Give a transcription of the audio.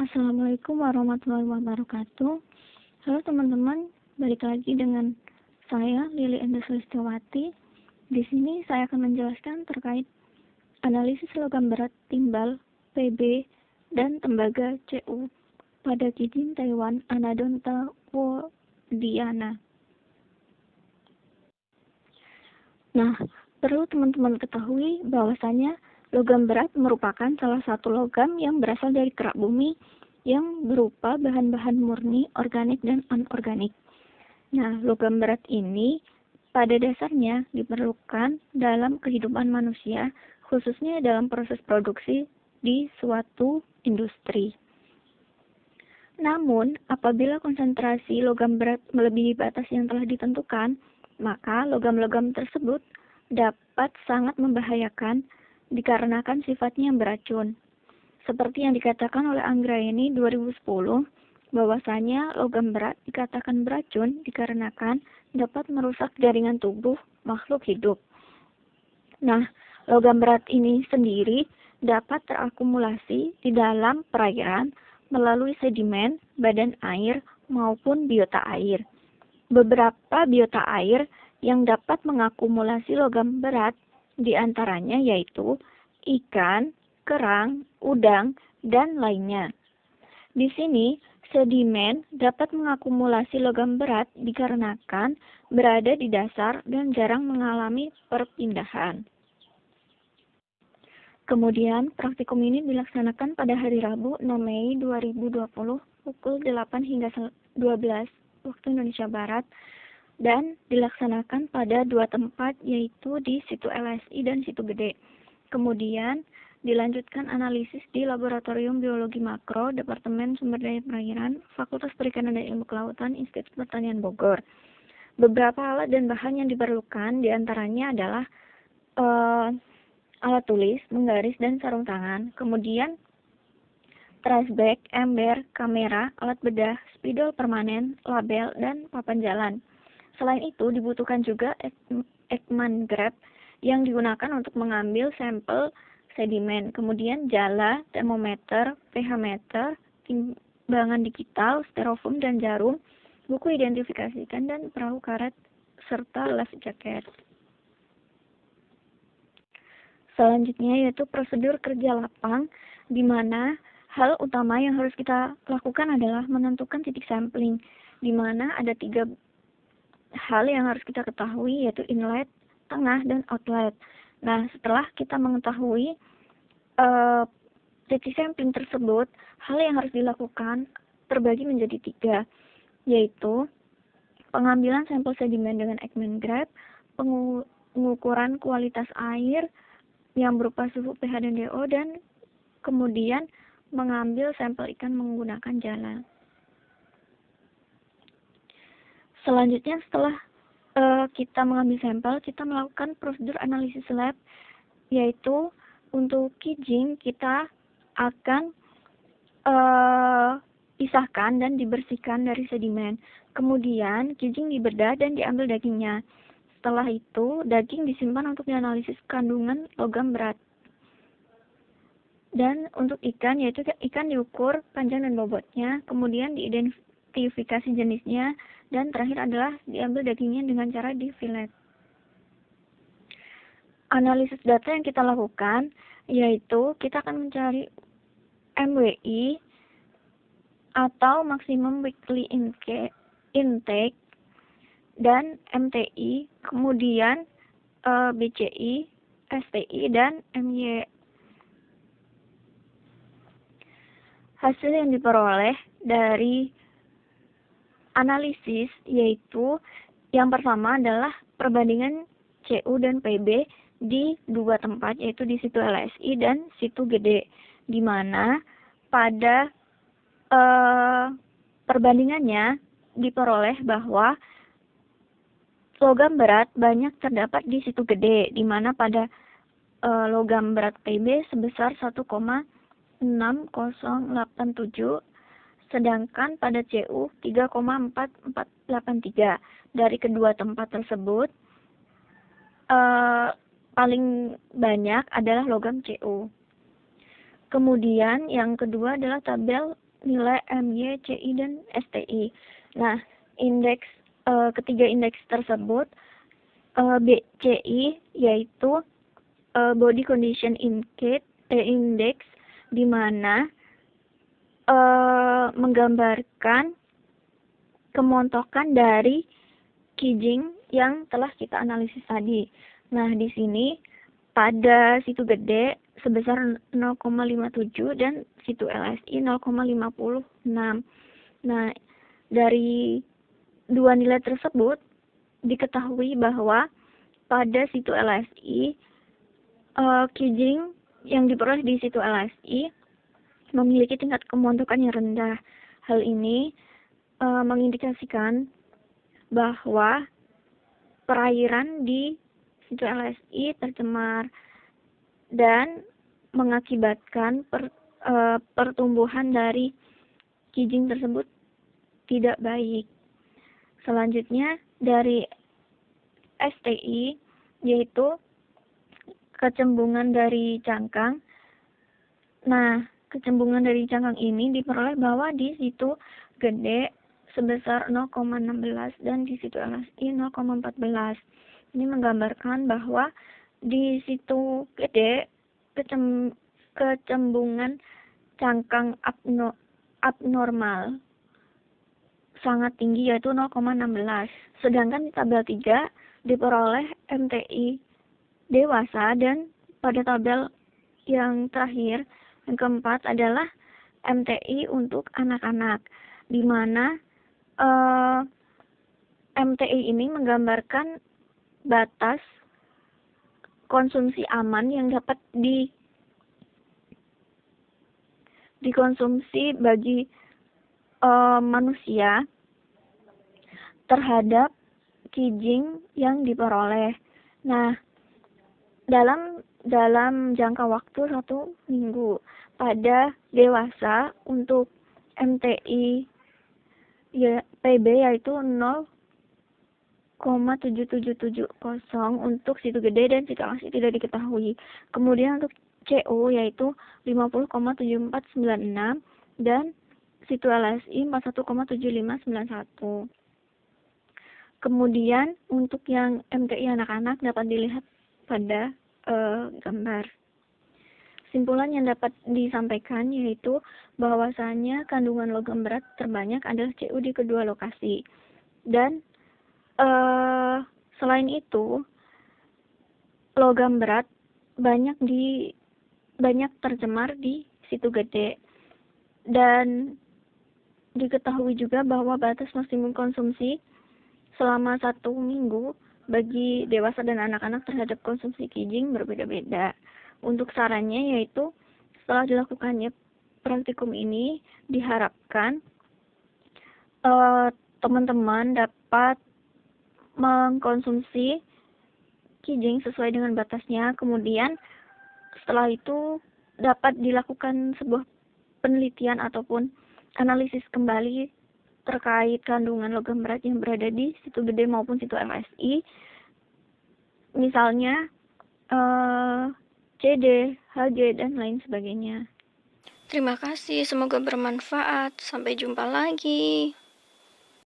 Assalamualaikum warahmatullahi wabarakatuh. Halo teman-teman, balik lagi dengan saya Lili Endah Sulistiawati. Di sini saya akan menjelaskan terkait analisis logam berat timbal, PB, dan tembaga CU pada Kijing Taiwan Anadonta Wodiana. Nah, perlu teman-teman ketahui bahwasanya logam berat merupakan salah satu logam yang berasal dari kerak bumi yang berupa bahan-bahan murni, organik, dan anorganik. Nah, logam berat ini pada dasarnya diperlukan dalam kehidupan manusia, khususnya dalam proses produksi di suatu industri. Namun, apabila konsentrasi logam berat melebihi batas yang telah ditentukan, maka logam-logam tersebut dapat sangat membahayakan dikarenakan sifatnya yang beracun. Seperti yang dikatakan oleh Anggraeni 2010, bahwasanya logam berat dikatakan beracun dikarenakan dapat merusak jaringan tubuh makhluk hidup. Nah, logam berat ini sendiri dapat terakumulasi di dalam perairan melalui sedimen, badan air, maupun biota air. Beberapa biota air yang dapat mengakumulasi logam berat diantaranya yaitu ikan, kerang, udang, dan lainnya. Di sini, sedimen dapat mengakumulasi logam berat dikarenakan berada di dasar dan jarang mengalami perpindahan. Kemudian, praktikum ini dilaksanakan pada hari Rabu 6 Mei 2020 pukul 8 hingga 12 waktu Indonesia Barat dan dilaksanakan pada dua tempat yaitu di Situ LSI dan Situ Gede. Kemudian dilanjutkan analisis di Laboratorium Biologi Makro Departemen Sumber Daya Perairan Fakultas Perikanan dan Ilmu Kelautan Institut Pertanian Bogor. Beberapa alat dan bahan yang diperlukan diantaranya adalah alat tulis, menggaris, dan sarung tangan. Kemudian trace bag, ember, kamera, alat bedah, spidol permanen, label, dan papan jalan. Selain itu, dibutuhkan juga Ekman grab yang digunakan untuk mengambil sampel sedimen. Kemudian jala, termometer, pH meter, timbangan digital, styrofoam dan jarum, buku identifikasi ikan dan perahu karet, serta life jacket. Selanjutnya yaitu prosedur kerja lapang, di mana hal utama yang harus kita lakukan adalah menentukan titik sampling, di mana ada 3 hal yang harus kita ketahui yaitu inlet, tengah, dan outlet. Nah, setelah kita mengetahui titik sampling tersebut, hal yang harus dilakukan terbagi menjadi 3, yaitu pengambilan sampel sedimen dengan Ekman grab, pengukuran kualitas air yang berupa suhu pH dan DO, dan kemudian mengambil sampel ikan menggunakan jala. Selanjutnya setelah kita mengambil sampel, kita melakukan prosedur analisis lab, yaitu untuk Kijing kita akan pisahkan dan dibersihkan dari sedimen. Kemudian Kijing dibedah dan diambil dagingnya. Setelah itu, daging disimpan untuk dianalisis kandungan logam berat. Dan untuk ikan, yaitu ikan diukur panjang dan bobotnya, kemudian diidentifikasi jenisnya, dan terakhir adalah diambil dagingnya dengan cara difilet. Analisis data yang kita lakukan, yaitu kita akan mencari MWI atau Maximum Weekly Intake, dan MTI, kemudian BCI, STI, dan MY. Hasil yang diperoleh dari analisis yaitu yang pertama adalah perbandingan CU dan PB di 2 tempat, yaitu di Situ LSI dan Situ Gede, di mana pada perbandingannya diperoleh bahwa logam berat banyak terdapat di Situ Gede, di mana pada logam berat PB sebesar 1,6087, sedangkan pada CU 3,4483. Dari kedua tempat tersebut, paling banyak adalah logam CU. Kemudian yang kedua adalah tabel nilai MY, CI, dan STI. Nah, ketiga indeks tersebut BCI yaitu Body Condition Index, di mana menggambarkan kemontokan dari Kijing yang telah kita analisis tadi. Nah, di sini pada situ gede sebesar 0,57 dan situ LSI 0,56. Nah, dari dua nilai tersebut diketahui bahwa pada situ LSI Kijing yang diperoleh di situ LSI memiliki tingkat kemontokan yang rendah. Hal ini mengindikasikan bahwa perairan di situ LSI tercemar dan mengakibatkan pertumbuhan dari kijing tersebut tidak baik. Selanjutnya dari STI yaitu kecembungan dari cangkang. Nah, kecembungan dari cangkang ini diperoleh bahwa di situ gede sebesar 0,16 dan di situ LSI 0,14. Ini menggambarkan bahwa di situ gede kecembungan cangkang abnormal sangat tinggi yaitu 0,16. Sedangkan di tabel 3 diperoleh MTI dewasa dan pada tabel yang terakhir yang keempat adalah MTI untuk anak-anak, di mana MTI ini menggambarkan batas konsumsi aman yang dapat dikonsumsi bagi manusia terhadap kijing yang diperoleh. Nah, dalam jangka waktu 1 minggu pada dewasa untuk MTI PB yaitu 0,7770 untuk situ gede dan situ LSI tidak diketahui. Kemudian untuk CO yaitu 50,7496 dan situ LSI 41,7591. Kemudian untuk yang MTI anak-anak dapat dilihat pada gambar. Simpulan yang dapat disampaikan yaitu bahwasanya kandungan logam berat terbanyak adalah Cu di kedua lokasi. Dan selain itu logam berat banyak tercemar di situ gede. Dan diketahui juga bahwa batas maksimum konsumsi selama 1 minggu bagi dewasa dan anak-anak terhadap konsumsi kijing berbeda-beda. Untuk sarannya yaitu setelah dilakukannya praktikum ini diharapkan teman-teman dapat mengkonsumsi kijing sesuai dengan batasnya. Kemudian setelah itu dapat dilakukan sebuah penelitian ataupun analisis kembali terkait kandungan logam berat yang berada di situ gede maupun situ LSI. Misalnya CD, HG, dan lain sebagainya. Terima kasih, semoga bermanfaat. Sampai jumpa lagi.